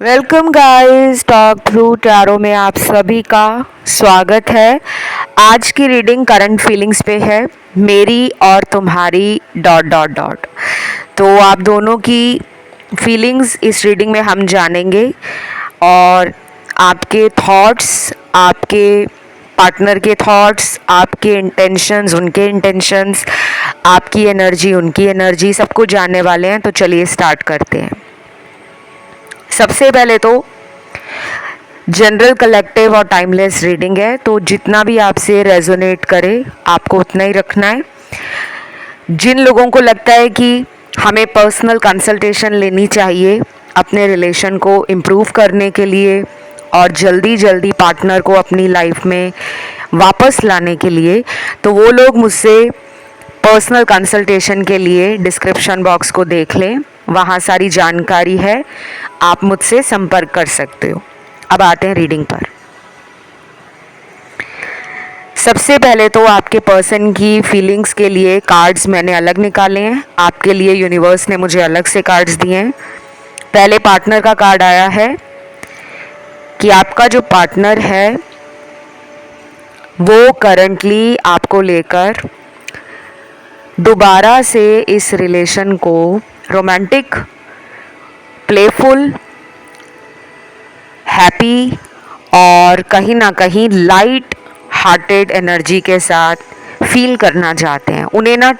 Welcome guys, talk through tarot में आप सभी का स्वागत है। आज की रीडिंग करंट फीलिंग्स पे है, मेरी और तुम्हारी डॉट डॉट डॉट। तो आप दोनों की फीलिंग्स इस रीडिंग में हम जानेंगे और आपके थॉट्स, आपके पार्टनर के थॉट्स, आपके इंटेंशंस, उनके इंटेंशंस, आपकी एनर्जी, उनकी एनर्जी, सब कुछ जानने वाले हैं। तो चलिए स्टार्ट करते हैं। सबसे पहले तो जनरल, कलेक्टिव और टाइमलेस रीडिंग है, तो जितना भी आपसे रेजोनेट करे आपको उतना ही रखना है। जिन लोगों को लगता है कि हमें पर्सनल कंसल्टेशन लेनी चाहिए अपने रिलेशन को इम्प्रूव करने के लिए और जल्दी जल्दी पार्टनर को अपनी लाइफ में वापस लाने के लिए, तो वो लोग मुझसे पर्सनल कंसल्टेशन के लिए डिस्क्रिप्शन बॉक्स को देख लें, वहाँ सारी जानकारी है, आप मुझसे संपर्क कर सकते हो। अब आते हैं रीडिंग पर। सबसे पहले तो आपके पर्सन की फीलिंग्स के लिए कार्ड्स मैंने अलग निकाले हैं, आपके लिए यूनिवर्स ने मुझे अलग से कार्ड्स दिए हैं। पहले पार्टनर का कार्ड आया है कि आपका जो पार्टनर है वो करंटली आपको लेकर दोबारा से इस रिलेशन को रोमांटिक, प्लेफुल, हैप्पी और कहीं ना कहीं लाइट हार्टेड एनर्जी के साथ फील करना चाहते हैं। उन्हें ना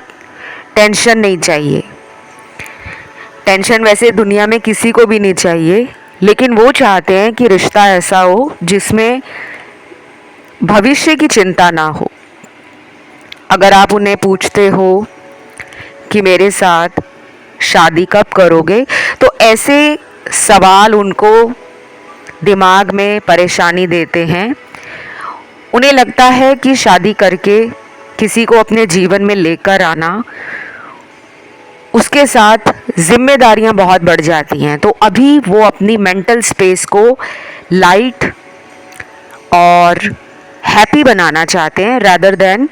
टेंशन नहीं चाहिए। टेंशन वैसे दुनिया में किसी को भी नहीं चाहिए, लेकिन वो चाहते हैं कि रिश्ता ऐसा हो जिसमें भविष्य की चिंता ना हो। अगर आप उन्हें पूछते हो कि मेरे साथ शादी कब करोगे, तो ऐसे सवाल उनको दिमाग में परेशानी देते हैं। उन्हें लगता है कि शादी करके किसी को अपने जीवन में लेकर आना, उसके साथ जिम्मेदारियां बहुत बढ़ जाती हैं। तो अभी वो अपनी मेंटल स्पेस को लाइट और हैप्पी बनाना चाहते हैं, रादर देन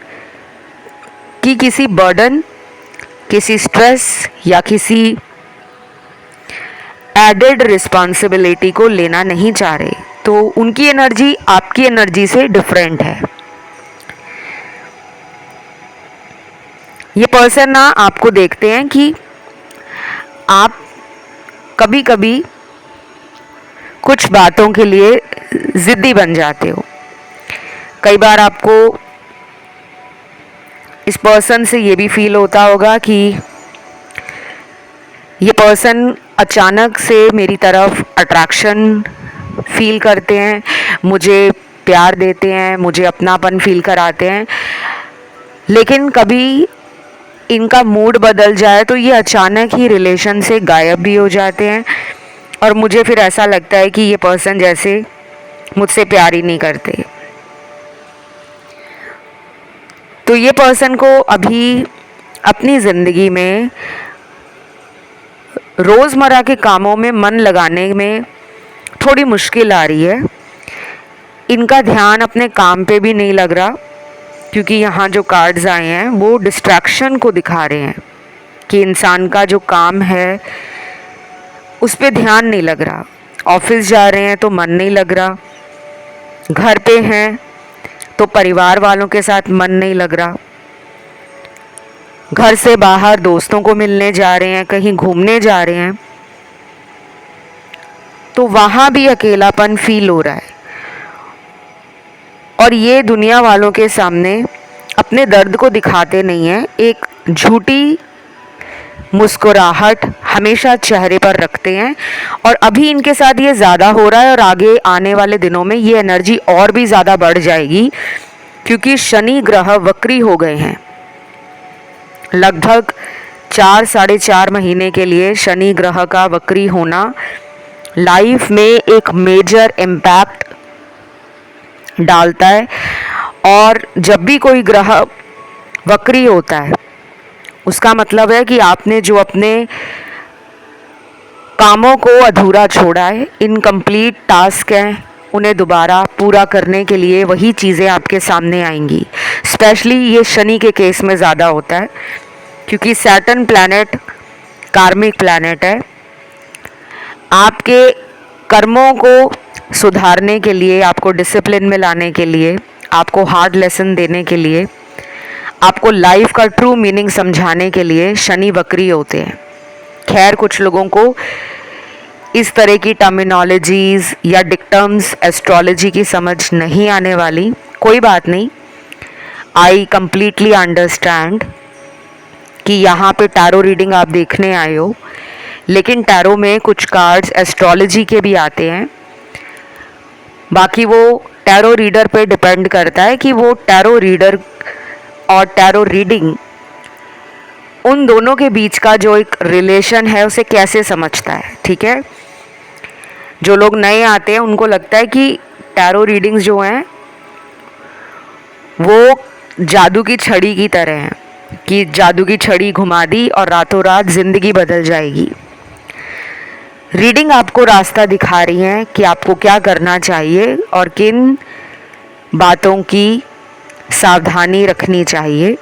कि किसी बर्डन, किसी स्ट्रेस या किसी एडेड रिस्पॉन्सिबिलिटी को लेना नहीं चाह रहे। तो उनकी एनर्जी आपकी एनर्जी से डिफरेंट है। ये पर्सन ना आपको देखते हैं कि आप कभी कभी कुछ बातों के लिए ज़िद्दी बन जाते हो। कई बार आपको इस पर्सन से ये भी फील होता होगा कि ये पर्सन अचानक से मेरी तरफ अट्रैक्शन फील करते हैं, मुझे प्यार देते हैं, मुझे अपनापन फील कराते हैं, लेकिन कभी इनका मूड बदल जाए तो ये अचानक ही रिलेशन से गायब भी हो जाते हैं और मुझे फिर ऐसा लगता है कि ये पर्सन जैसे मुझसे प्यार ही नहीं करते। तो ये पर्सन को अभी अपनी ज़िंदगी में रोज़मर्रा के कामों में मन लगाने में थोड़ी मुश्किल आ रही है। इनका ध्यान अपने काम पे भी नहीं लग रहा, क्योंकि यहाँ जो कार्ड्स आए हैं वो डिस्ट्रैक्शन को दिखा रहे हैं कि इंसान का जो काम है उस पे ध्यान नहीं लग रहा। ऑफिस जा रहे हैं तो मन नहीं लग रहा, घर पे हैं तो परिवार वालों के साथ मन नहीं लग रहा, घर से बाहर दोस्तों को मिलने जा रहे हैं, कहीं घूमने जा रहे हैं तो वहाँ भी अकेलापन फील हो रहा है। और ये दुनिया वालों के सामने अपने दर्द को दिखाते नहीं हैं, एक झूठी मुस्कुराहट हमेशा चेहरे पर रखते हैं। और अभी इनके साथ ये ज़्यादा हो रहा है और आगे आने वाले दिनों में ये एनर्जी और भी ज़्यादा बढ़ जाएगी, क्योंकि शनि ग्रह वक्री हो गए हैं। लगभग 4-4.5 महीने के लिए शनि ग्रह का वक्री होना लाइफ में एक मेजर इम्पैक्ट डालता है। और जब भी कोई ग्रह वक्री होता है उसका मतलब है कि आपने जो अपने कामों को अधूरा छोड़ा है, इनकम्प्लीट टास्क हैं, उन्हें दोबारा पूरा करने के लिए वही चीज़ें आपके सामने आएंगी। स्पेशली ये शनि के केस में ज़्यादा होता है, क्योंकि सैटर्न प्लैनेट कार्मिक प्लैनेट है। आपके कर्मों को सुधारने के लिए, आपको डिसिप्लिन में लाने के लिए, आपको हार्ड लेसन देने के लिए, आपको लाइफ का ट्रू मीनिंग समझाने के लिए शनि वक्री होते हैं। खैर, कुछ लोगों को इस तरह की टर्मिनोलॉजीज़ या डिक्टम्स एस्ट्रोलॉजी की समझ नहीं आने वाली, कोई बात नहीं। आई कंप्लीटली अंडरस्टैंड कि यहाँ पे टैरो रीडिंग आप देखने आए हो, लेकिन टैरो में कुछ कार्ड्स एस्ट्रोलॉजी के भी आते हैं। बाकी वो टैरो रीडर पे डिपेंड करता है कि वो टैरो रीडर और टैरो रीडिंग, उन दोनों के बीच का जो एक रिलेशन है उसे कैसे समझता है। ठीक है, जो लोग नए आते हैं उनको लगता है कि टैरो रीडिंग्स जो हैं वो जादू की छड़ी की तरह हैं, कि जादू की छड़ी घुमा दी और रातों रात ज़िंदगी बदल जाएगी। रीडिंग आपको रास्ता दिखा रही है कि आपको क्या करना चाहिए और किन बातों की सावधानी रखनी चाहिए।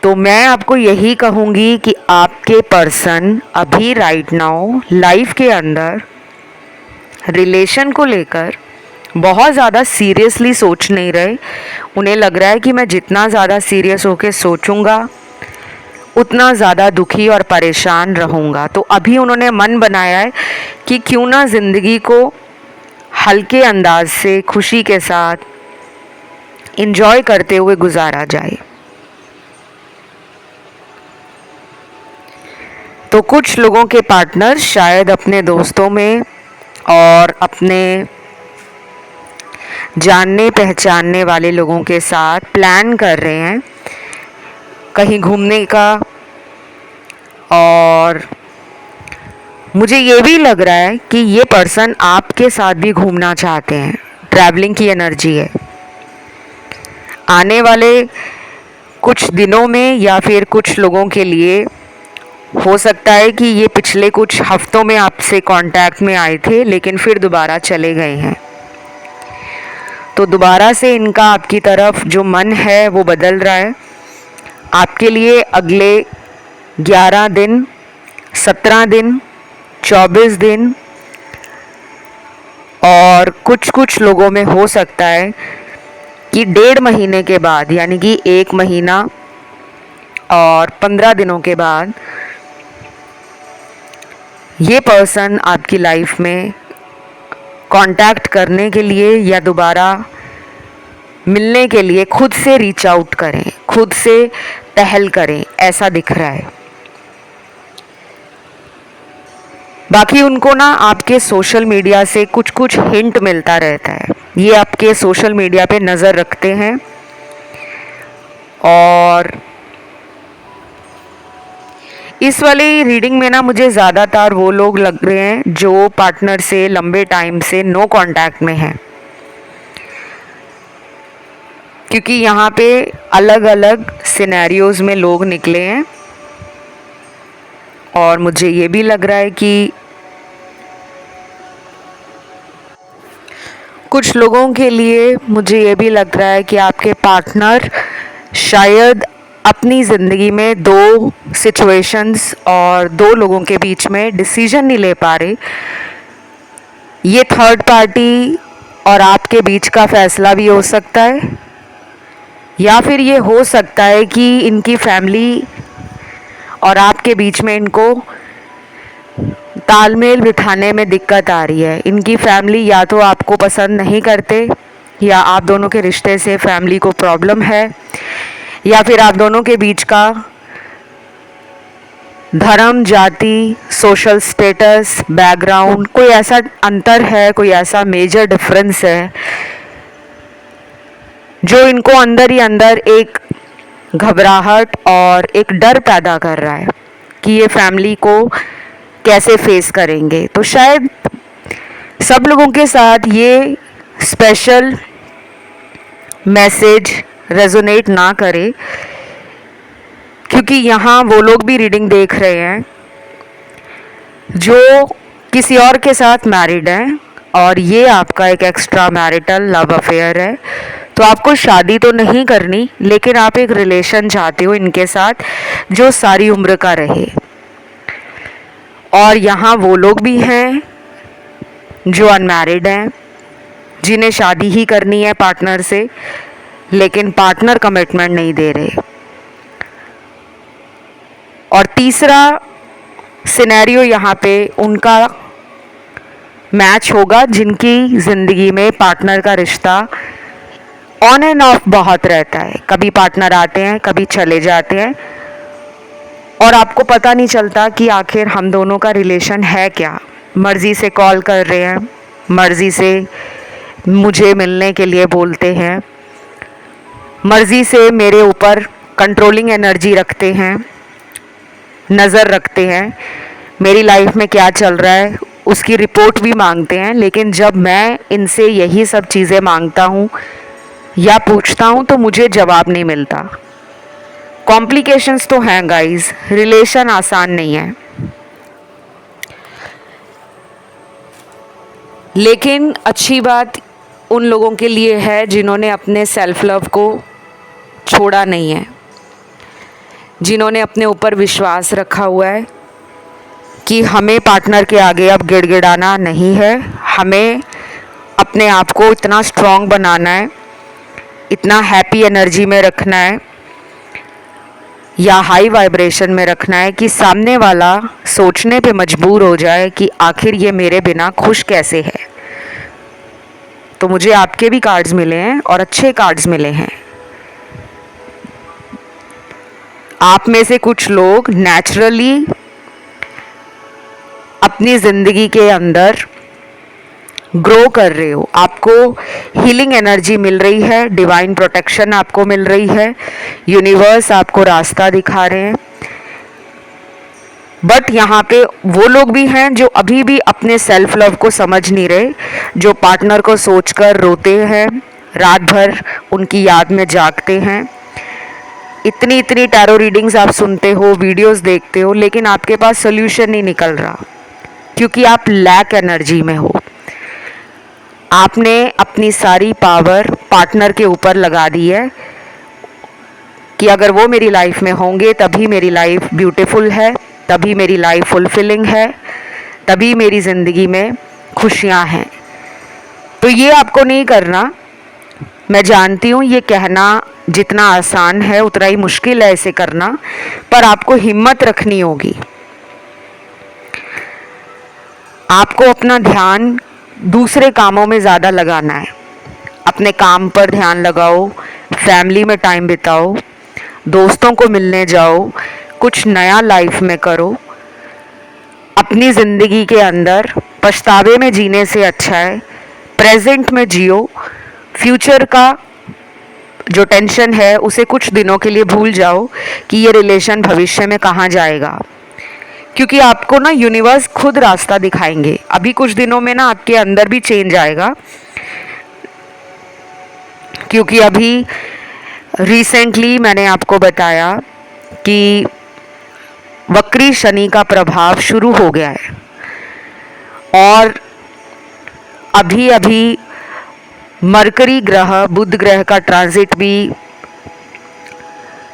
तो मैं आपको यही कहूँगी कि आपके पर्सन अभी राइट नाउ लाइफ के अंदर रिलेशन को लेकर बहुत ज़्यादा सीरियसली सोच नहीं रहे। उन्हें लग रहा है कि मैं जितना ज़्यादा सीरियस होकर सोचूंगा उतना ज़्यादा दुखी और परेशान रहूँगा। तो अभी उन्होंने मन बनाया है कि क्यों ना ज़िंदगी को हल्के अंदाज से, खुशी के साथ, इंजॉय करते हुए गुजारा जाए। तो कुछ लोगों के पार्टनर शायद अपने दोस्तों में और अपने जानने पहचानने वाले लोगों के साथ प्लान कर रहे हैं कहीं घूमने का, और मुझे ये भी लग रहा है कि ये पर्सन आपके साथ भी घूमना चाहते हैं। ट्रैवलिंग की एनर्जी है। आने वाले कुछ दिनों में या फिर कुछ लोगों के लिए हो सकता है कि ये पिछले कुछ हफ्तों में आपसे कांटेक्ट में आए थे लेकिन फिर दोबारा चले गए हैं। तो दोबारा से इनका आपकी तरफ जो मन है वो बदल रहा है। आपके लिए अगले 11 दिन, 17 दिन, 24 दिन और कुछ लोगों में हो सकता है कि 1.5 महीने के बाद, यानी कि 1 महीना और 15 दिनों के बाद ये पर्सन आपकी लाइफ में कांटेक्ट करने के लिए या दोबारा मिलने के लिए खुद से रीच आउट करें, खुद से पहल करें, ऐसा दिख रहा है। बाकी उनको ना आपके सोशल मीडिया से कुछ हिंट मिलता रहता है। ये आपके सोशल मीडिया पे नज़र रखते हैं और इस वाली रीडिंग में ना मुझे ज़्यादातर वो लोग लग रहे हैं जो पार्टनर से लंबे टाइम से नो कांटेक्ट में हैं, क्योंकि यहाँ पे अलग अलग सिनेरियोज़ में लोग निकले हैं। और मुझे ये भी लग रहा है कि कुछ लोगों के लिए मुझे ये भी लग रहा है कि आपके पार्टनर शायद अपनी ज़िंदगी में 2 सिचुएशंस और 2 लोगों के बीच में डिसीजन नहीं ले पा रहे। ये थर्ड पार्टी और आपके बीच का फैसला भी हो सकता है, या फिर ये हो सकता है कि इनकी फैमिली और आपके बीच में इनको तालमेल बिठाने में दिक्कत आ रही है। इनकी फैमिली या तो आपको पसंद नहीं करते, या आप दोनों के रिश्ते से फैमिली को प्रॉब्लम है, या फिर आप दोनों के बीच का धर्म, जाति, सोशल स्टेटस, बैकग्राउंड, कोई ऐसा अंतर है, कोई ऐसा मेजर डिफरेंस है जो इनको अंदर ही अंदर एक घबराहट और एक डर पैदा कर रहा है कि ये फैमिली को कैसे फेस करेंगे। तो शायद सब लोगों के साथ ये स्पेशल मैसेज रेजोनेट ना करे, क्योंकि यहाँ वो लोग भी रीडिंग देख रहे हैं जो किसी और के साथ मैरिड हैं और ये आपका एक एक्स्ट्रा मैरिटल लव अफेयर है। तो आपको शादी तो नहीं करनी, लेकिन आप एक रिलेशन चाहते हो इनके साथ जो सारी उम्र का रहे। और यहाँ वो लोग भी हैं जो अनमैरिड हैं, जिन्हें शादी ही करनी है पार्टनर से, लेकिन पार्टनर कमिटमेंट नहीं दे रहे। और तीसरा सिनेरियो यहाँ पे उनका मैच होगा जिनकी ज़िंदगी में पार्टनर का रिश्ता ऑन एंड ऑफ बहुत रहता है। कभी पार्टनर आते हैं, कभी चले जाते हैं, और आपको पता नहीं चलता कि आखिर हम दोनों का रिलेशन है क्या। मर्ज़ी से कॉल कर रहे हैं, मर्ज़ी से मुझे मिलने के लिए बोलते हैं, मर्ज़ी से मेरे ऊपर कंट्रोलिंग एनर्जी रखते हैं, नज़र रखते हैं, मेरी लाइफ में क्या चल रहा है उसकी रिपोर्ट भी मांगते हैं। लेकिन जब मैं इनसे यही सब चीज़ें मांगता हूँ या पूछता हूँ तो मुझे जवाब नहीं मिलता। कॉम्प्लिकेशंस तो हैं गाइस, रिलेशन आसान नहीं है। लेकिन अच्छी बात उन लोगों के लिए है जिन्होंने अपने सेल्फ लव को छोड़ा नहीं है, जिन्होंने अपने ऊपर विश्वास रखा हुआ है कि हमें पार्टनर के आगे अब गिड़गिड़ाना नहीं है, हमें अपने आप को इतना स्ट्रॉन्ग बनाना है, इतना हैप्पी एनर्जी में रखना है या हाई वाइब्रेशन में रखना है कि सामने वाला सोचने पे मजबूर हो जाए कि आखिर ये मेरे बिना खुश कैसे है। तो मुझे आपके भी कार्ड्स मिले हैं और अच्छे कार्ड्स मिले हैं। आप में से कुछ लोग नेचुरली अपनी ज़िंदगी के अंदर ग्रो कर रहे हो, आपको हीलिंग एनर्जी मिल रही है, डिवाइन प्रोटेक्शन आपको मिल रही है, यूनिवर्स आपको रास्ता दिखा रहे हैं। बट यहाँ पे वो लोग भी हैं जो अभी भी अपने सेल्फ लव को समझ नहीं रहे, जो पार्टनर को सोचकर रोते हैं, रात भर उनकी याद में जागते हैं। इतनी इतनी टैरो रीडिंग्स आप सुनते हो, वीडियोस देखते हो, लेकिन आपके पास सोल्यूशन नहीं निकल रहा क्योंकि आप लैक एनर्जी में हो। आपने अपनी सारी पावर पार्टनर के ऊपर लगा दी है कि अगर वो मेरी लाइफ में होंगे तभी मेरी लाइफ ब्यूटीफुल है, तभी मेरी लाइफ फुलफिलिंग है, तभी मेरी ज़िंदगी में खुशियाँ हैं। तो ये आपको नहीं करना। मैं जानती हूँ ये कहना जितना आसान है उतना ही मुश्किल है इसे करना, पर आपको हिम्मत रखनी होगी। आपको अपना ध्यान दूसरे कामों में ज़्यादा लगाना है। अपने काम पर ध्यान लगाओ, फैमिली में टाइम बिताओ, दोस्तों को मिलने जाओ, कुछ नया लाइफ में करो। अपनी ज़िंदगी के अंदर पछतावे में जीने से अच्छा है प्रेजेंट में जियो। फ्यूचर का जो टेंशन है उसे कुछ दिनों के लिए भूल जाओ कि ये रिलेशन भविष्य में कहाँ जाएगा, क्योंकि आपको ना यूनिवर्स खुद रास्ता दिखाएंगे। अभी कुछ दिनों में ना आपके अंदर भी चेंज आएगा, क्योंकि अभी रिसेंटली मैंने आपको बताया कि वक्री शनि का प्रभाव शुरू हो गया है और अभी अभी मरकरी ग्रह, बुध ग्रह का ट्रांजिट भी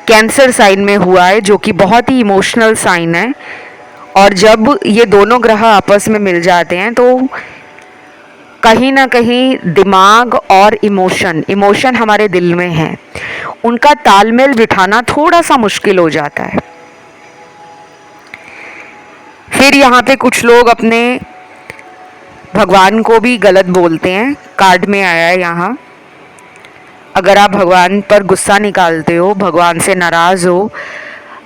कैंसर साइन में हुआ है, जो कि बहुत ही इमोशनल साइन है। और जब ये दोनों ग्रह आपस में मिल जाते हैं तो कहीं ना कहीं दिमाग और इमोशन हमारे दिल में है, उनका तालमेल बिठाना थोड़ा सा मुश्किल हो जाता है। फिर यहाँ पे कुछ लोग अपने भगवान को भी गलत बोलते हैं। कार्ड में आया है यहाँ, अगर आप भगवान पर गुस्सा निकालते हो, भगवान से नाराज़ हो,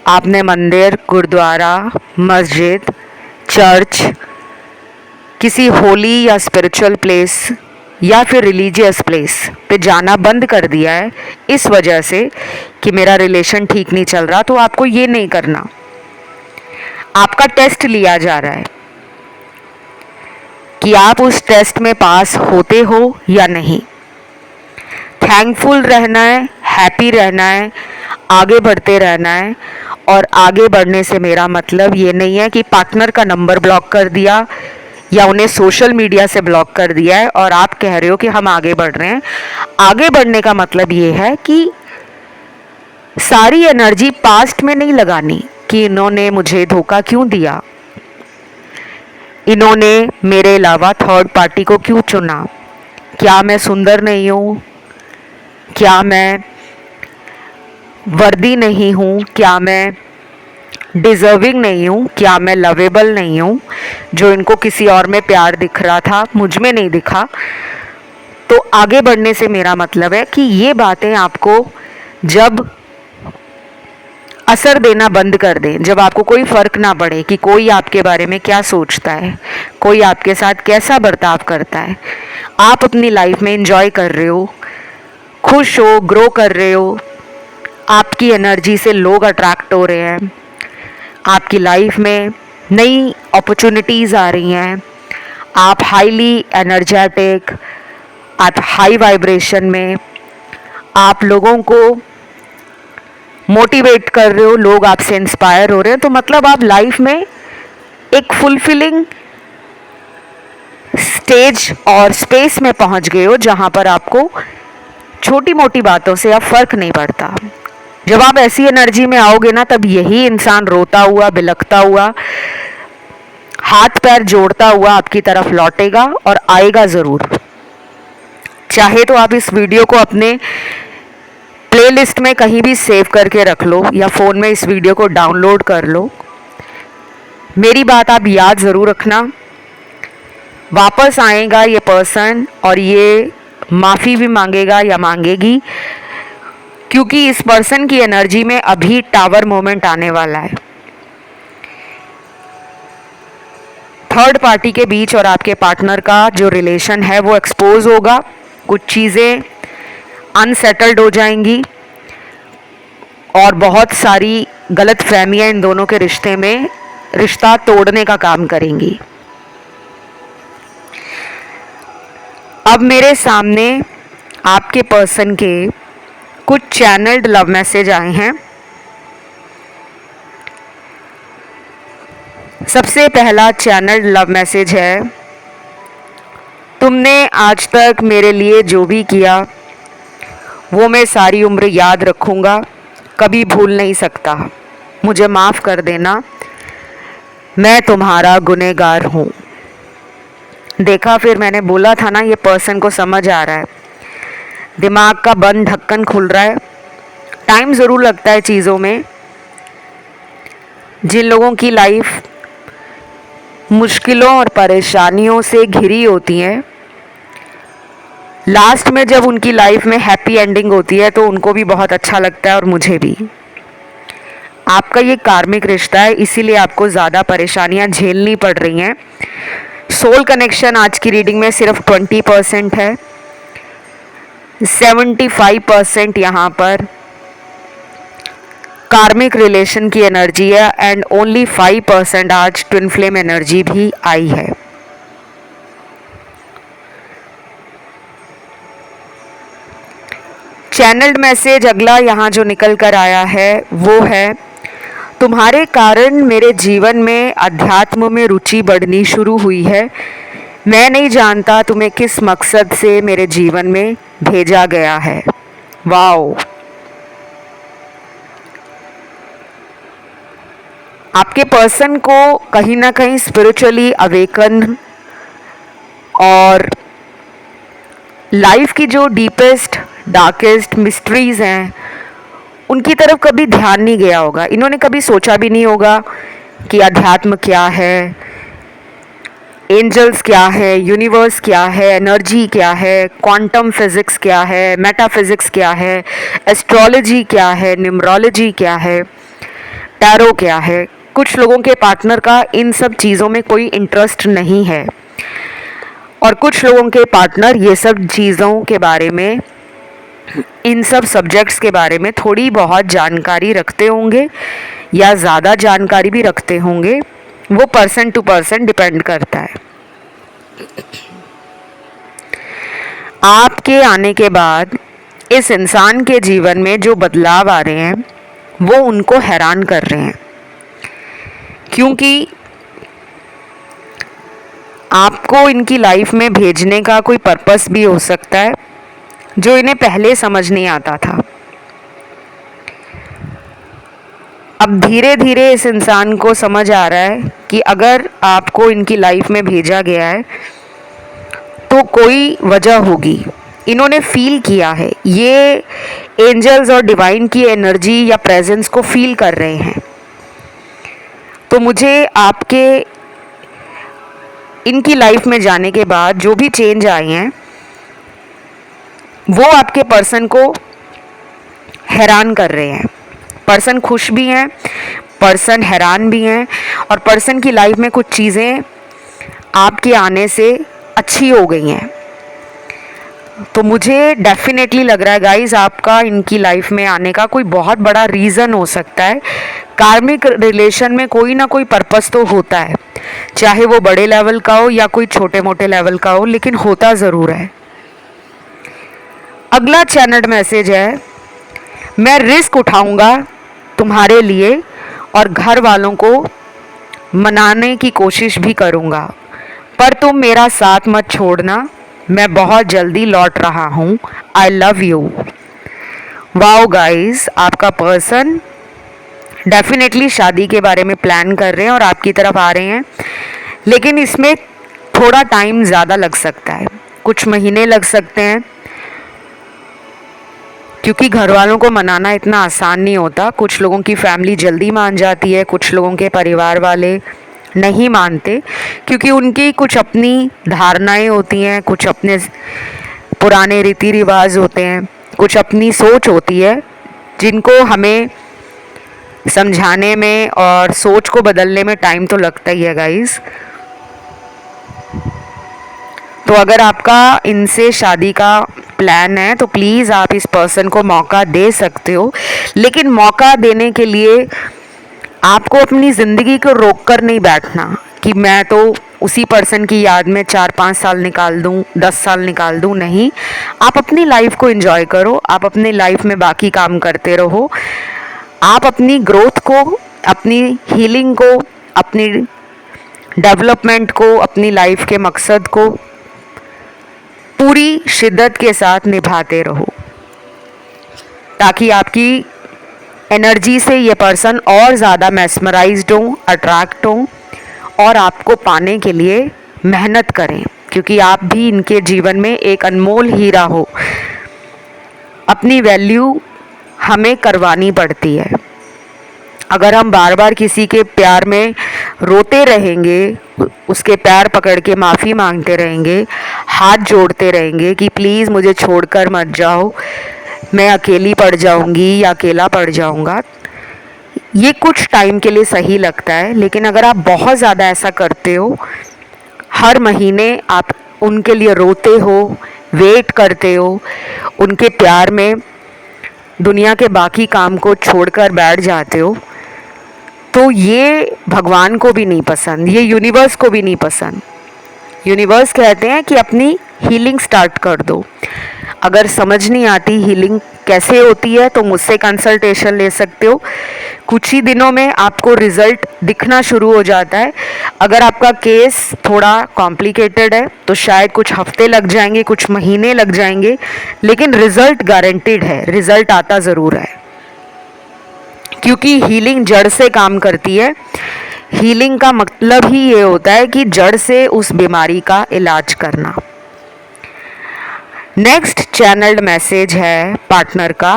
आपने मंदिर, गुरुद्वारा, मस्जिद, चर्च, किसी होली या स्पिरिचुअल प्लेस या फिर रिलीजियस प्लेस पे जाना बंद कर दिया है इस वजह से कि मेरा रिलेशन ठीक नहीं चल रहा, तो आपको ये नहीं करना। आपका टेस्ट लिया जा रहा है कि आप उस टेस्ट में पास होते हो या नहीं। थैंकफुल रहना है, हैप्पी रहना है, आगे बढ़ते रहना है। और आगे बढ़ने से मेरा मतलब ये नहीं है कि पार्टनर का नंबर ब्लॉक कर दिया या उन्हें सोशल मीडिया से ब्लॉक कर दिया है और आप कह रहे हो कि हम आगे बढ़ रहे हैं। आगे बढ़ने का मतलब ये है कि सारी एनर्जी पास्ट में नहीं लगानी कि इन्होंने मुझे धोखा क्यों दिया, इन्होंने मेरे अलावा थर्ड पार्टी को क्यों चुना? क्या मैं सुंदर नहीं हूँ? क्या मैं वर्दी नहीं हूँ? क्या मैं डिज़र्विंग नहीं हूँ? क्या मैं लवेबल नहीं हूँ? जो इनको किसी और में प्यार दिख रहा था, मुझ में नहीं दिखा। तो आगे बढ़ने से मेरा मतलब है कि ये बातें आपको जब असर देना बंद कर दें, जब आपको कोई फ़र्क ना पड़े कि कोई आपके बारे में क्या सोचता है, कोई आपके साथ कैसा बर्ताव करता है, आप अपनी लाइफ में एंजॉय कर रहे हो, खुश हो, ग्रो कर रहे हो, आपकी एनर्जी से लोग अट्रैक्ट हो रहे हैं, आपकी लाइफ में नई अपॉर्चुनिटीज़ आ रही हैं, आप हाईली एनर्जेटिक, आप हाई वाइब्रेशन में, आप लोगों को मोटिवेट कर रहे हो, लोग आपसे इंस्पायर हो रहे हैं, तो मतलब आप लाइफ में एक फुलफिलिंग स्टेज और स्पेस में पहुंच गए हो जहां पर आपको छोटी मोटी बातों से अब फर्क नहीं पड़ता। जब आप ऐसी एनर्जी में आओगे ना, तब यही इंसान रोता हुआ, बिलखता हुआ, हाथ पैर जोड़ता हुआ आपकी तरफ लौटेगा और आएगा ज़रूर। चाहे तो आप इस वीडियो को अपने प्लेलिस्ट में कहीं भी सेव करके रख लो या फ़ोन में इस वीडियो को डाउनलोड कर लो। मेरी बात आप याद ज़रूर रखना। वापस आएगा ये पर्सन और ये माफ़ी भी मांगेगा या मांगेगी, क्योंकि इस पर्सन की एनर्जी में अभी टावर मोमेंट आने वाला है। थर्ड पार्टी के बीच और आपके पार्टनर का जो रिलेशन है वो एक्सपोज होगा, कुछ चीज़ें अनसेटल्ड हो जाएंगी और बहुत सारी गलत फहमियाँ इन दोनों के रिश्ते में रिश्ता तोड़ने का काम करेंगी। अब मेरे सामने आपके पर्सन के कुछ चैनल्ड लव मैसेज आए हैं। सबसे पहला चैनल्ड लव मैसेज है, तुमने आज तक मेरे लिए जो भी किया वो मैं सारी उम्र याद रखूँगा, कभी भूल नहीं सकता, मुझे माफ़ कर देना, मैं तुम्हारा गुनहगार हूँ। देखा, फिर मैंने बोला था ना, ये पर्सन को समझ आ रहा है, दिमाग का बंद ढक्कन खुल रहा है। टाइम ज़रूर लगता है चीज़ों में। जिन लोगों की लाइफ मुश्किलों और परेशानियों से घिरी होती हैं, लास्ट में जब उनकी लाइफ में हैप्पी एंडिंग होती है तो उनको भी बहुत अच्छा लगता है और मुझे भी। आपका ये कार्मिक रिश्ता है, इसीलिए आपको ज़्यादा परेशानियां झेलनी पड़ रही हैं। सोल कनेक्शन आज की रीडिंग में सिर्फ 20% है, 75% यहाँ पर कार्मिक रिलेशन की एनर्जी है एंड ओनली 5% आज ट्विन फ्लेम एनर्जी भी आई है। चैनल्ड मैसेज अगला यहाँ जो निकल कर आया है वो है, तुम्हारे कारण मेरे जीवन में अध्यात्म में रुचि बढ़नी शुरू हुई है। मैं नहीं जानता तुम्हें किस मकसद से मेरे जीवन में भेजा गया है। वाओ, आपके पर्सन को कहीं ना कहीं स्पिरिचुअली अवेकन और लाइफ की जो डीपेस्ट डार्केस्ट मिस्ट्रीज़ हैं उनकी तरफ कभी ध्यान नहीं गया होगा। इन्होंने कभी सोचा भी नहीं होगा कि अध्यात्म क्या है, एंजल्स क्या है, यूनिवर्स क्या है, एनर्जी क्या है, क्वांटम फिज़िक्स क्या है, मेटाफिज़िक्स क्या है, एस्ट्रोलॉजी क्या है, न्यूमरोलॉजी क्या है, टैरो क्या है। कुछ लोगों के पार्टनर का इन सब चीज़ों में कोई इंटरेस्ट नहीं है और कुछ लोगों के पार्टनर ये सब चीज़ों के बारे में, इन सब सब्जेक्ट्स के बारे में थोड़ी बहुत जानकारी रखते होंगे या ज़्यादा जानकारी भी रखते होंगे। वो पर्सन टू पर्सन डिपेंड करता है। आपके आने के बाद इस इंसान के जीवन में जो बदलाव आ रहे हैं वो उनको हैरान कर रहे हैं, क्योंकि आपको इनकी लाइफ में भेजने का कोई पर्पस भी हो सकता है जो इन्हें पहले समझ नहीं आता था। अब धीरे धीरे इस इंसान को समझ आ रहा है कि अगर आपको इनकी लाइफ में भेजा गया है तो कोई वजह होगी। इन्होंने फील किया है, ये एंजल्स और डिवाइन की एनर्जी या प्रेजेंस को फील कर रहे हैं। तो मुझे आपके इनकी लाइफ में जाने के बाद जो भी चेंज आए हैं वो आपके पर्सन को हैरान कर रहे हैं। पर्सन खुश भी हैं, पर्सन हैरान भी हैं, और पर्सन की लाइफ में कुछ चीज़ें आपके आने से अच्छी हो गई हैं। तो मुझे डेफिनेटली लग रहा है गाइस, आपका इनकी लाइफ में आने का कोई बहुत बड़ा रीज़न हो सकता है। कार्मिक रिलेशन में कोई ना कोई पर्पस तो होता है, चाहे वो बड़े लेवल का हो या कोई छोटे मोटे लेवल का हो, लेकिन होता ज़रूर है। अगला चैनल मैसेज है, मैं रिस्क उठाऊंगा तुम्हारे लिए और घर वालों को मनाने की कोशिश भी करूंगा, पर तुम मेरा साथ मत छोड़ना। मैं बहुत जल्दी लौट रहा हूँ। I love you. Wow guys, आपका पर्सन डेफिनेटली शादी के बारे में प्लान कर रहे हैं और आपकी तरफ आ रहे हैं, लेकिन इसमें थोड़ा टाइम ज़्यादा लग सकता है, कुछ महीने लग सकते हैं, क्योंकि घर वालों को मनाना इतना आसान नहीं होता। कुछ लोगों की फैमिली जल्दी मान जाती है, कुछ लोगों के परिवार वाले नहीं मानते, क्योंकि उनकी कुछ अपनी धारणाएं होती हैं, कुछ अपने पुराने रीति रिवाज होते हैं, कुछ अपनी सोच होती है, जिनको हमें समझाने में और सोच को बदलने में टाइम तो लगता ही है गाइस। तो अगर आपका इनसे शादी का प्लान है तो प्लीज़ आप इस पर्सन को मौका दे सकते हो, लेकिन मौका देने के लिए आपको अपनी ज़िंदगी को रोक कर नहीं बैठना कि मैं तो उसी पर्सन की याद में 4-5 साल निकाल दूँ, 10 साल निकाल दूँ। नहीं, आप अपनी लाइफ को एंजॉय करो, आप अपनी लाइफ में बाकी काम करते रहो। आप अपनी ग्रोथ को, अपनी हीलिंग को, अपनी डेवलपमेंट को, अपनी लाइफ के मकसद को पूरी शिद्दत के साथ निभाते रहो, ताकि आपकी एनर्जी से ये पर्सन और ज़्यादा मैस्मराइज्ड हो, अट्रैक्ट हो और आपको पाने के लिए मेहनत करें, क्योंकि आप भी इनके जीवन में एक अनमोल हीरा हो। अपनी वैल्यू हमें करवानी पड़ती है। अगर हम बार बार किसी के प्यार में रोते रहेंगे, उसके पैर पकड़ के माफ़ी मांगते रहेंगे, हाथ जोड़ते रहेंगे कि प्लीज़ मुझे छोड़कर मत जाओ, मैं अकेली पड़ जाऊंगी या अकेला पड़ जाऊंगा, ये कुछ टाइम के लिए सही लगता है। लेकिन अगर आप बहुत ज़्यादा ऐसा करते हो, हर महीने आप उनके लिए रोते हो, वेट करते हो, उनके प्यार में दुनिया के बाकी काम को छोड़कर बैठ जाते हो, तो ये भगवान को भी नहीं पसंद, ये यूनिवर्स को भी नहीं पसंद। यूनिवर्स कहते हैं कि अपनी हीलिंग स्टार्ट कर दो। अगर समझ नहीं आती हीलिंग कैसे होती है तो मुझसे कंसल्टेशन ले सकते हो। कुछ ही दिनों में आपको रिज़ल्ट दिखना शुरू हो जाता है। अगर आपका केस थोड़ा कॉम्प्लिकेटेड है तो शायद कुछ हफ्ते लग जाएंगे, कुछ महीने लग जाएंगे, लेकिन रिज़ल्ट गारंटीड है, रिज़ल्ट आता ज़रूर है, क्योंकि हीलिंग जड़ से काम करती है। हीलिंग का मतलब ही ये होता है कि जड़ से उस बीमारी का इलाज करना। नेक्स्ट चैनल्ड मैसेज है पार्टनर का,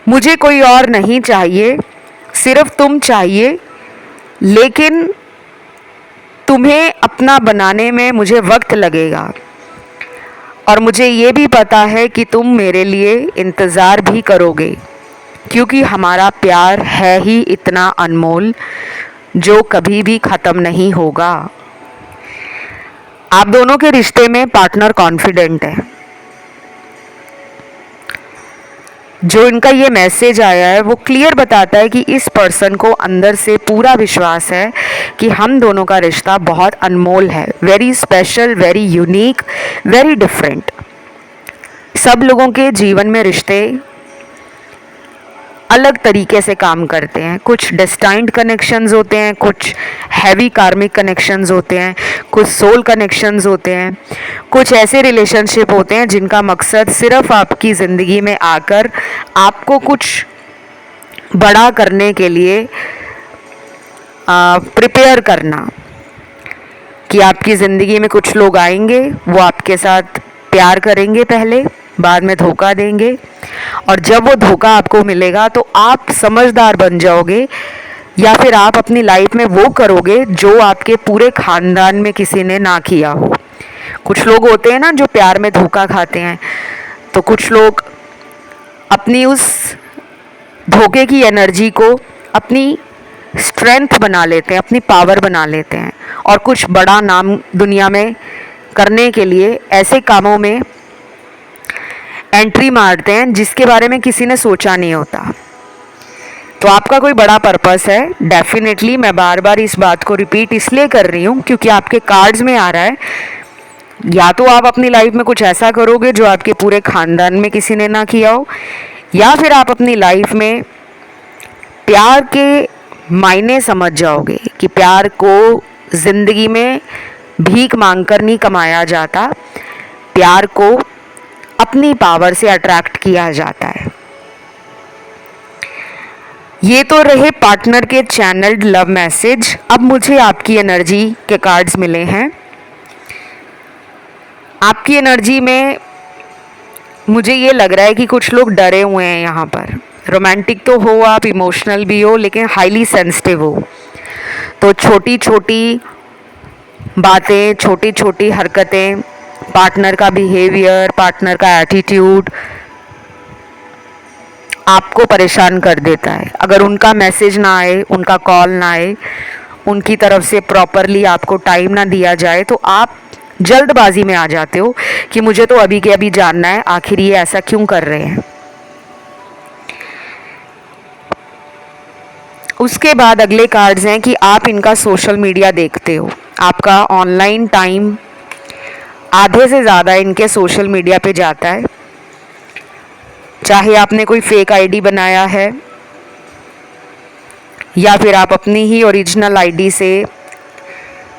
मुझे कोई और नहीं चाहिए, सिर्फ तुम चाहिए, लेकिन तुम्हें अपना बनाने में मुझे वक्त लगेगा और मुझे ये भी पता है कि तुम मेरे लिए इंतज़ार भी करोगे, क्योंकि हमारा प्यार है ही इतना अनमोल जो कभी भी ख़त्म नहीं होगा। आप दोनों के रिश्ते में पार्टनर कॉन्फिडेंट है। जो इनका ये मैसेज आया है वो क्लियर बताता है कि इस पर्सन को अंदर से पूरा विश्वास है कि हम दोनों का रिश्ता बहुत अनमोल है, very special, very unique, very different. सब लोगों के जीवन में रिश्ते अलग तरीके से काम करते हैं। कुछ डेस्टाइन्ड कनेक्शंस होते हैं, कुछ हैवी कार्मिक कनेक्शंस होते हैं, कुछ सोल कनेक्शंस होते हैं, कुछ ऐसे रिलेशनशिप होते हैं जिनका मकसद सिर्फ आपकी ज़िंदगी में आकर आपको कुछ बड़ा करने के लिए प्रिपेयर करना कि आपकी ज़िंदगी में कुछ लोग आएंगे, वो आपके साथ प्यार करेंगे पहले, बाद में धोखा देंगे, और जब वो धोखा आपको मिलेगा तो आप समझदार बन जाओगे, या फिर आप अपनी लाइफ में वो करोगे जो आपके पूरे ख़ानदान में किसी ने ना किया हो। कुछ लोग होते हैं ना जो प्यार में धोखा खाते हैं, तो कुछ लोग अपनी उस धोखे की एनर्जी को अपनी स्ट्रेंथ बना लेते हैं, अपनी पावर बना लेते हैं, और कुछ बड़ा नाम दुनिया में करने के लिए ऐसे कामों में एंट्री मारते हैं जिसके बारे में किसी ने सोचा नहीं होता। तो आपका कोई बड़ा पर्पस है, डेफिनेटली मैं बार बार इस बात को रिपीट इसलिए कर रही हूँ क्योंकि आपके कार्ड्स में आ रहा है, या तो आप अपनी लाइफ में कुछ ऐसा करोगे जो आपके पूरे ख़ानदान में किसी ने ना किया हो, या फिर आप अपनी लाइफ में प्यार के मायने समझ जाओगे कि प्यार को ज़िंदगी में भीख मांगकर नहीं कमाया जाता, प्यार को अपनी पावर से अट्रैक्ट किया जाता है। ये तो रहे पार्टनर के चैनल्ड लव मैसेज। अब मुझे आपकी एनर्जी के कार्ड्स मिले हैं। आपकी एनर्जी में मुझे ये लग रहा है कि कुछ लोग डरे हुए हैं यहाँ पर। रोमांटिक तो हो आप, इमोशनल भी हो, लेकिन हाईली सेंसिटिव हो। तो छोटी छोटी बातें, छोटी छोटी हरकतें, पार्टनर का बिहेवियर, पार्टनर का एटीट्यूड आपको परेशान कर देता है। अगर उनका मैसेज ना आए, उनका कॉल ना आए, उनकी तरफ से प्रॉपरली आपको टाइम ना दिया जाए, तो आप जल्दबाजी में आ जाते हो कि मुझे तो अभी के अभी जानना है, आखिर ये ऐसा क्यों कर रहे हैं। उसके बाद अगले कार्ड्स हैं कि आप इनका सोशल मीडिया देखते हो। आपका ऑनलाइन टाइम आधे से ज़्यादा इनके सोशल मीडिया पे जाता है। चाहे आपने कोई फेक आईडी बनाया है या फिर आप अपनी ही ओरिजिनल आईडी से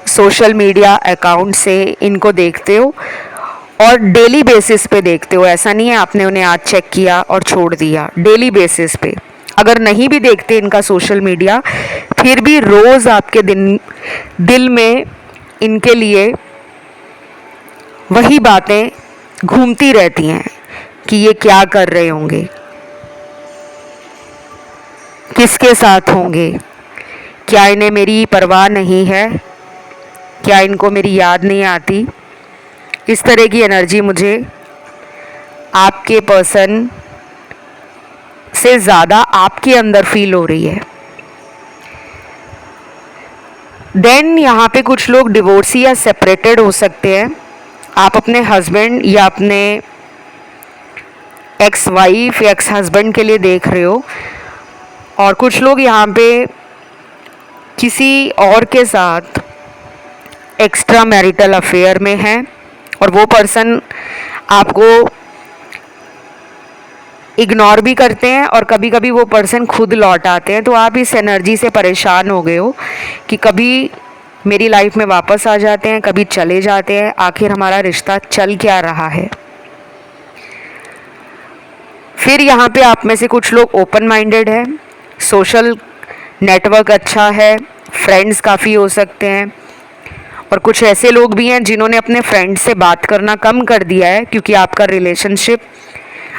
सोशल मीडिया अकाउंट से इनको देखते हो, और डेली बेसिस पे देखते हो। ऐसा नहीं है आपने उन्हें आज चेक किया और छोड़ दिया, डेली बेसिस पे। अगर नहीं भी देखते इनका सोशल मीडिया, फिर भी रोज़ आपके दिल में इनके लिए वही बातें घूमती रहती हैं कि ये क्या कर रहे होंगे, किसके साथ होंगे, क्या इन्हें मेरी परवाह नहीं है, क्या इनको मेरी याद नहीं आती। इस तरह की एनर्जी मुझे आपके पर्सन से ज़्यादा आपके अंदर फील हो रही है। देन यहाँ पे कुछ लोग डिवोर्सी या सेपरेटेड हो सकते हैं। आप अपने हस्बैंड या अपने एक्स वाइफ या एक्स हस्बैंड के लिए देख रहे हो, और कुछ लोग यहाँ पे किसी और के साथ एक्स्ट्रा मैरिटल अफेयर में हैं, और वो पर्सन आपको इग्नोर भी करते हैं, और कभी कभी वो पर्सन खुद लौट आते हैं। तो आप इस एनर्जी से परेशान हो गए हो कि कभी मेरी लाइफ में वापस आ जाते हैं, कभी चले जाते हैं, आखिर हमारा रिश्ता चल क्या रहा है। फिर यहाँ पे आप में से कुछ लोग ओपन माइंडेड है, सोशल नेटवर्क अच्छा है, फ्रेंड्स काफ़ी हो सकते हैं, और कुछ ऐसे लोग भी हैं जिन्होंने अपने फ्रेंड्स से बात करना कम कर दिया है क्योंकि आपका रिलेशनशिप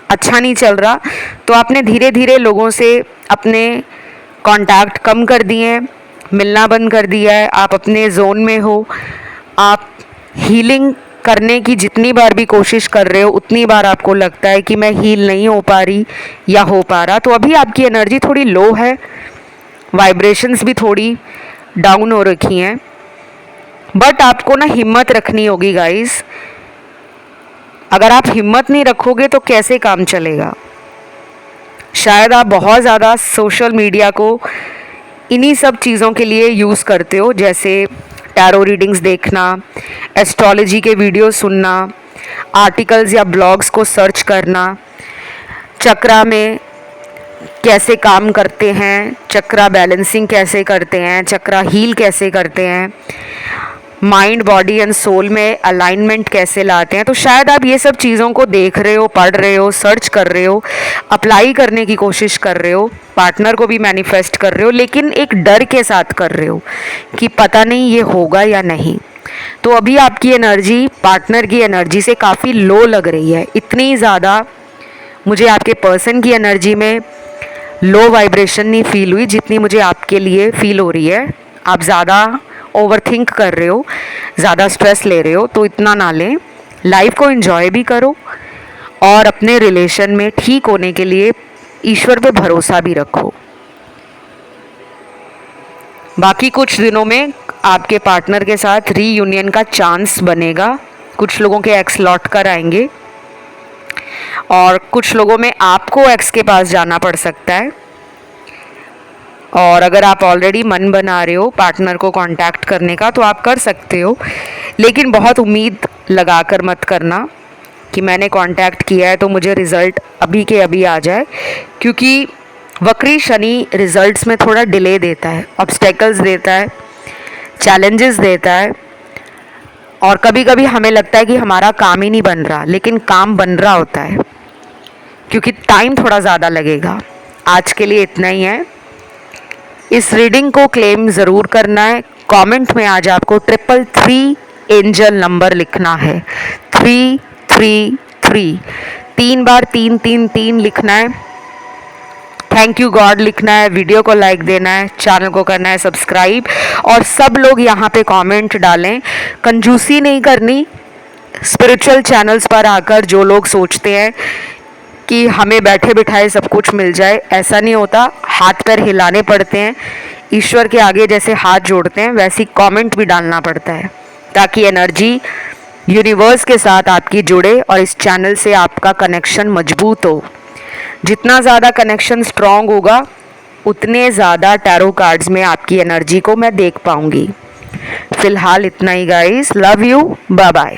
अच्छा नहीं चल रहा। तो आपने धीरे धीरे लोगों से अपने कांटेक्ट कम कर दिए हैं, मिलना बंद कर दिया है, आप अपने जोन में हो। आप हीलिंग करने की जितनी बार भी कोशिश कर रहे हो, उतनी बार आपको लगता है कि मैं हील नहीं हो पा रही या हो पा रहा। तो अभी आपकी एनर्जी थोड़ी लो है, वाइब्रेशंस भी थोड़ी डाउन हो रखी हैं, बट आपको ना हिम्मत रखनी होगी गाइस। अगर आप हिम्मत नहीं रखोगे तो कैसे काम चलेगा। शायद आप बहुत ज़्यादा सोशल मीडिया को इन्हीं सब चीज़ों के लिए यूज़ करते हो, जैसे टैरो रीडिंग्स देखना, एस्ट्रोलॉजी के वीडियो सुनना, आर्टिकल्स या ब्लॉग्स को सर्च करना, चक्रा में कैसे काम करते हैं, चक्रा बैलेंसिंग कैसे करते हैं, चक्रा हील कैसे करते हैं, माइंड, बॉडी एंड सोल में अलाइनमेंट कैसे लाते हैं। तो शायद आप ये सब चीज़ों को देख रहे हो, पढ़ रहे हो, सर्च कर रहे हो, अप्लाई करने की कोशिश कर रहे हो, पार्टनर को भी मैनिफेस्ट कर रहे हो, लेकिन एक डर के साथ कर रहे हो कि पता नहीं ये होगा या नहीं। तो अभी आपकी एनर्जी पार्टनर की एनर्जी से काफ़ी लो लग रही है। इतनी ज़्यादा मुझे आपके पर्सन की एनर्जी में लो वाइब्रेशन नहीं फील हुई जितनी मुझे आपके लिए फील हो रही है। आप ज़्यादा ओवर थिंक कर रहे हो, ज़्यादा स्ट्रेस ले रहे हो, तो इतना ना लें। लाइफ को एंजॉय भी करो और अपने रिलेशन में ठीक होने के लिए ईश्वर पे भरोसा भी रखो। बाकी कुछ दिनों में आपके पार्टनर के साथ रीयूनियन का चांस बनेगा। कुछ लोगों के एक्स लौट कर आएंगे और कुछ लोगों में आपको एक्स के पास जाना पड़ सकता है। और अगर आप ऑलरेडी मन बना रहे हो पार्टनर को कांटेक्ट करने का तो आप कर सकते हो, लेकिन बहुत उम्मीद लगाकर मत करना कि मैंने कांटेक्ट किया है तो मुझे रिज़ल्ट अभी के अभी आ जाए, क्योंकि वक्री शनि रिजल्ट्स में थोड़ा डिले देता है, ऑब्स्टेकल्स देता है, चैलेंजेस देता है। और कभी कभी हमें लगता है कि हमारा काम ही नहीं बन रहा, लेकिन काम बन रहा होता है, क्योंकि टाइम थोड़ा ज़्यादा लगेगा। आज के लिए इतना ही है। इस रीडिंग को क्लेम ज़रूर करना है। कमेंट में आज आपको 333 एंजल नंबर लिखना है। 333 3 बार 333 लिखना है। थैंक यू गॉड लिखना है। वीडियो को लाइक देना है, चैनल को करना है सब्सक्राइब, और सब लोग यहाँ पे कमेंट डालें। कंजूसी नहीं करनी। स्पिरिचुअल चैनल्स पर आकर जो लोग सोचते हैं कि हमें बैठे बिठाए सब कुछ मिल जाए, ऐसा नहीं होता। हाथ पैर हिलाने पड़ते हैं। ईश्वर के आगे जैसे हाथ जोड़ते हैं वैसी कमेंट भी डालना पड़ता है, ताकि एनर्जी यूनिवर्स के साथ आपकी जुड़े और इस चैनल से आपका कनेक्शन मजबूत हो। जितना ज़्यादा कनेक्शन स्ट्रॉन्ग होगा उतने ज़्यादा टैरो कार्ड्स में आपकी एनर्जी को मैं देख पाऊँगी। फ़िलहाल इतना ही guys. Love you, bye bye.